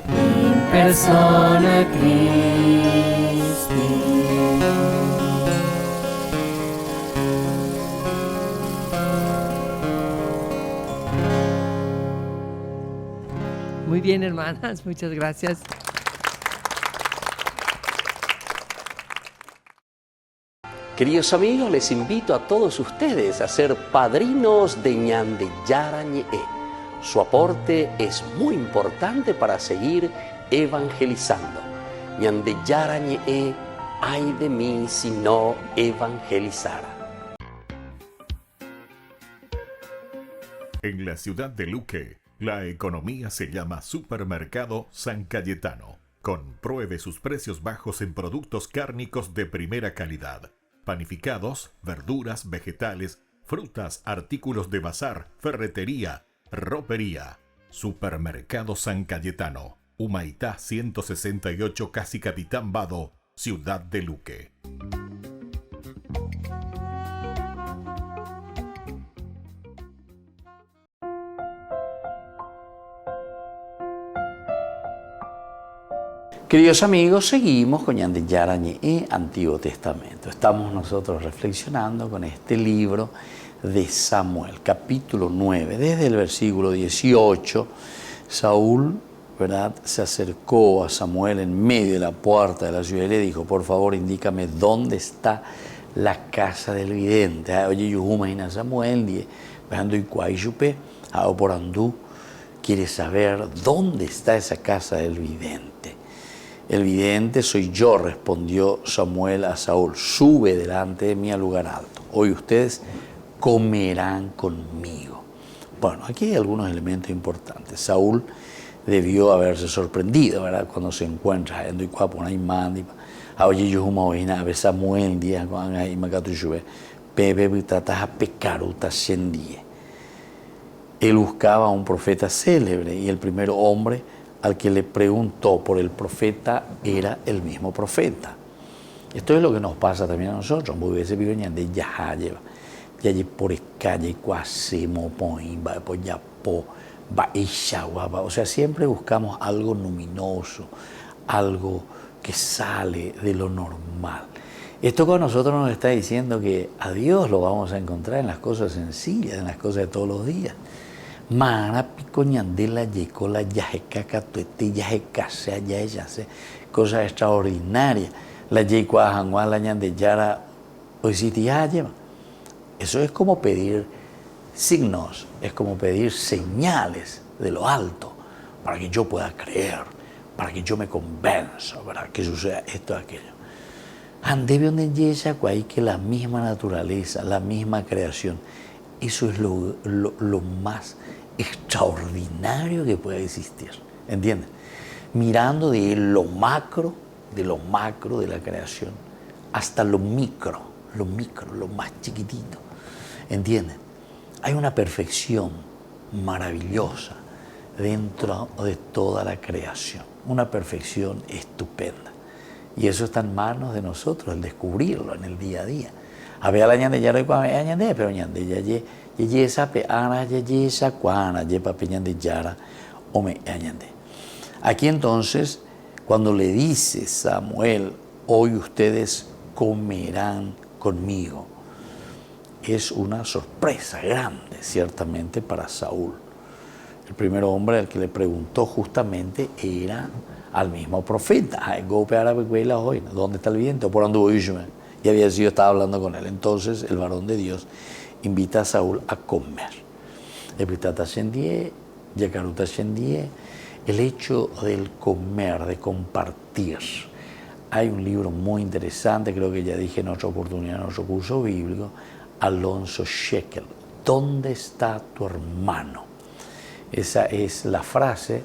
in persona Christi. Muy bien, hermanas, muchas gracias. Queridos amigos, les invito a todos ustedes a ser padrinos de Ñande Yara Ñe'e. Su aporte es muy importante para seguir evangelizando. Ñande Yara Ñe'e, ay de mí si no evangelizara. En la ciudad de Luque, la economía se llama Supermercado San Cayetano. Compruebe sus precios bajos en productos cárnicos de primera calidad. Panificados, verduras, vegetales, frutas, artículos de bazar, ferretería, ropería. Supermercado San Cayetano, Humaitá 168, Casi Capitán Vado, ciudad de Luque. Queridos amigos, seguimos con Ñande Yara Ñe'e, Antiguo Testamento. Estamos nosotros reflexionando con este libro de Samuel, capítulo 9. Desde el versículo 18, Saúl, ¿verdad?, se acercó a Samuel en medio de la puerta de la ciudad y le dijo: por favor, indícame dónde está la casa del vidente. Oye, yo imagino Samuel, dejando y cuayupe, a por andú, quiere saber dónde está esa casa del vidente. El vidente soy yo, respondió Samuel a Saúl. Sube delante de mí al lugar alto. Hoy ustedes comerán conmigo. Bueno, aquí hay algunos elementos importantes. Saúl debió haberse sorprendido, ¿verdad?, cuando se encuentra en Duicuapo, Naimandi, a oye yo a ver Samuel día con ahí Macatuyube, Pepe Bitatas a Pecaruta 100 días. Él buscaba a un profeta célebre y el primer hombre al que le preguntó por el profeta era el mismo profeta. Esto es lo que nos pasa también a nosotros. Muchas veces viven de ya lleva por calle cuasimo o sea, siempre buscamos algo luminoso, algo que sale de lo normal. Esto con nosotros nos está diciendo que a Dios lo vamos a encontrar en las cosas sencillas, en las cosas de todos los días. Mana pico ñandela yecola yajecaca tuete yajecase yajase, cosas extraordinarias. La yecua jangua la ñandeyara hoy sí lleva. Eso es como pedir signos, es como pedir señales de lo alto para que yo pueda creer, para que yo me convenza, para que suceda esto o aquello. Andebe donde yesa hay que la misma naturaleza, la misma creación. Eso es lo más extraordinario que puede existir, ¿entienden? Mirando de lo macro de la creación, hasta lo micro, lo más chiquitito, ¿entienden? Hay una perfección maravillosa dentro de toda la creación, una perfección estupenda. Y eso está en manos de nosotros, el descubrirlo en el día a día. A ver, la ñande ya no hay ñande, pero ñande ya yesa pe ana yesa cuana yepa pe ñande yara o me añande. Aquí entonces, cuando le dice Samuel, hoy ustedes comerán conmigo, es una sorpresa grande, ciertamente, para Saúl. El primer hombre al que le preguntó justamente era al mismo profeta. ¿Dónde está el viento? Por donde voy yo. Y había sido, estaba hablando con él. Entonces el varón de Dios invita a Saúl a comer. El hecho del comer, de compartir. Hay un libro muy interesante, creo que ya dije en otra oportunidad, en otro curso bíblico, Alonso Shekel, ¿dónde está tu hermano? Esa es la frase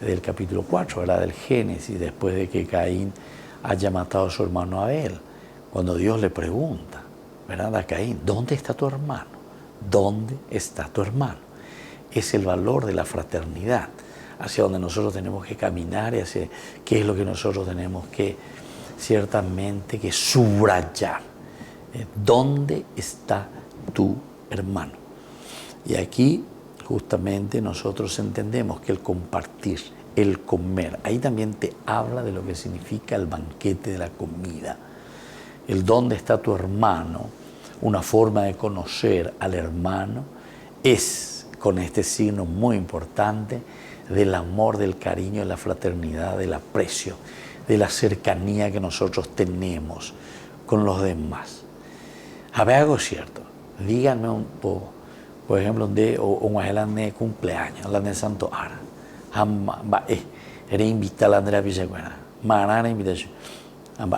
del capítulo 4, ¿verdad?, del Génesis, después de que Caín haya matado a su hermano Abel. Cuando Dios le pregunta, ¿verdad?, a Caín, ¿dónde está tu hermano? ¿Dónde está tu hermano? Es el valor de la fraternidad, hacia donde nosotros tenemos que caminar y hacia qué es lo que nosotros tenemos que, ciertamente, que subrayar. ¿Dónde está tu hermano? Y aquí, justamente, nosotros entendemos que el compartir, el comer, ahí también te habla de lo que significa el banquete de la comida. El dónde está tu hermano, una forma de conocer al hermano, es con este signo muy importante del amor, del cariño, de la fraternidad, del aprecio, de la cercanía que nosotros tenemos con los demás. A ver, algo cierto, díganme un poco, por ejemplo, un de cumpleaños, la de Santo Ara, era invitar a Andrea Villacuena, mañana invitación,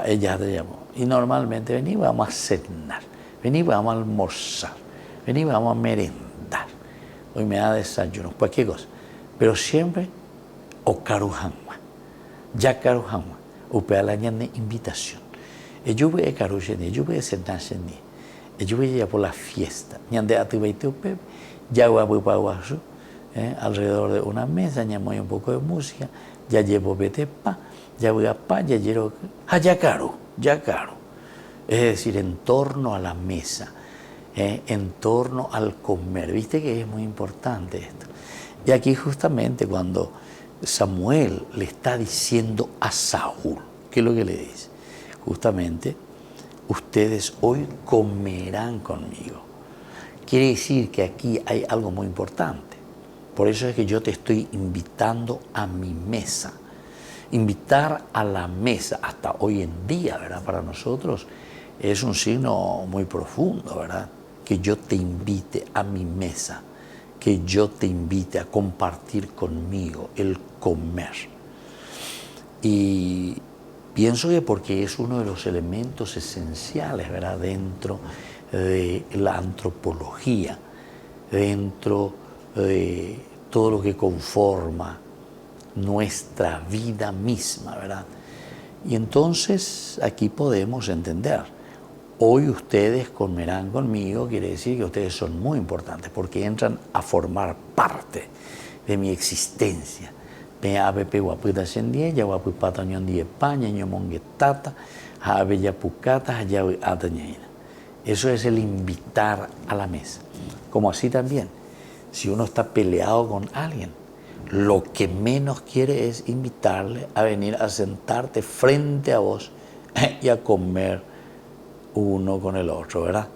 ella te llamó, y normalmente veníamos a cenar, veníamos a almorzar, veníamos a merendar, hoy me da desayuno, cualquier cosa, pero siempre o carujanma, ya carujanma, o pealaña de invitación. Yo voy a carujanma, yo voy a cenar, yo voy a ir por la fiesta, ñande atibaite upe, ya voy a paguasu, alrededor de una mesa, ñamoy un poco de música, ya llevo betepa, ya voy a pa, ya llevo, ya caro. Es decir, en torno a la mesa, en torno al comer. Viste que es muy importante esto. Y aquí justamente cuando Samuel le está diciendo a Saúl, ¿qué es lo que le dice? Justamente, ustedes hoy comerán conmigo. Quiere decir que aquí hay algo muy importante. Por eso es que yo te estoy invitando a mi mesa. Invitar a la mesa, hasta hoy en día, ¿verdad? Para nosotros es un signo muy profundo, ¿verdad? Que yo te invite a mi mesa, que yo te invite a compartir conmigo el comer. Y pienso que porque es uno de los elementos esenciales, ¿verdad? Dentro de la antropología, dentro de todo lo que conforma nuestra vida misma, ¿verdad? Y entonces aquí podemos entender, hoy ustedes comerán conmigo, quiere decir que ustedes son muy importantes porque entran a formar parte de mi existencia. Eso es el invitar a la mesa. Como así también, si uno está peleado con alguien, lo que menos quiere es invitarle a venir a sentarte frente a vos y a comer uno con el otro, ¿verdad?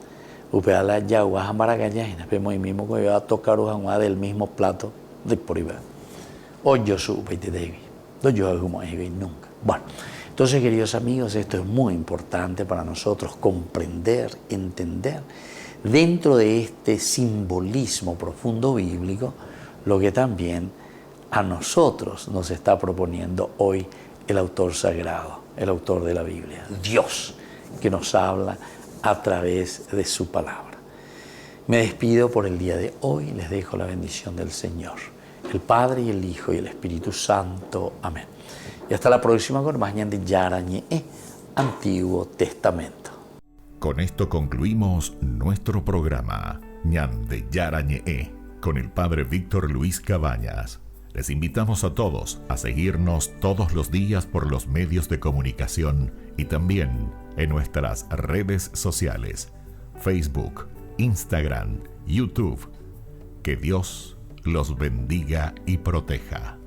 Upeala yaguas amaracañas, vemos y mismo que iba a tocar un del mismo plato de por ahí. O yo supe de David, no yo como nunca. Bueno, entonces queridos amigos, esto es muy importante para nosotros comprender, entender dentro de este simbolismo profundo bíblico lo que también a nosotros nos está proponiendo hoy el autor sagrado, el autor de la Biblia, Dios, que nos habla a través de su palabra. Me despido por el día de hoy, les dejo la bendición del Señor, el Padre y el Hijo y el Espíritu Santo. Amén. Y hasta la próxima con más Ñande Yarañe, Antiguo Testamento. Con esto concluimos nuestro programa Ñande Yarañe con el Padre Víctor Luis Cabañas. Les invitamos a todos a seguirnos todos los días por los medios de comunicación y también en nuestras redes sociales, Facebook, Instagram, YouTube. Que Dios los bendiga y proteja.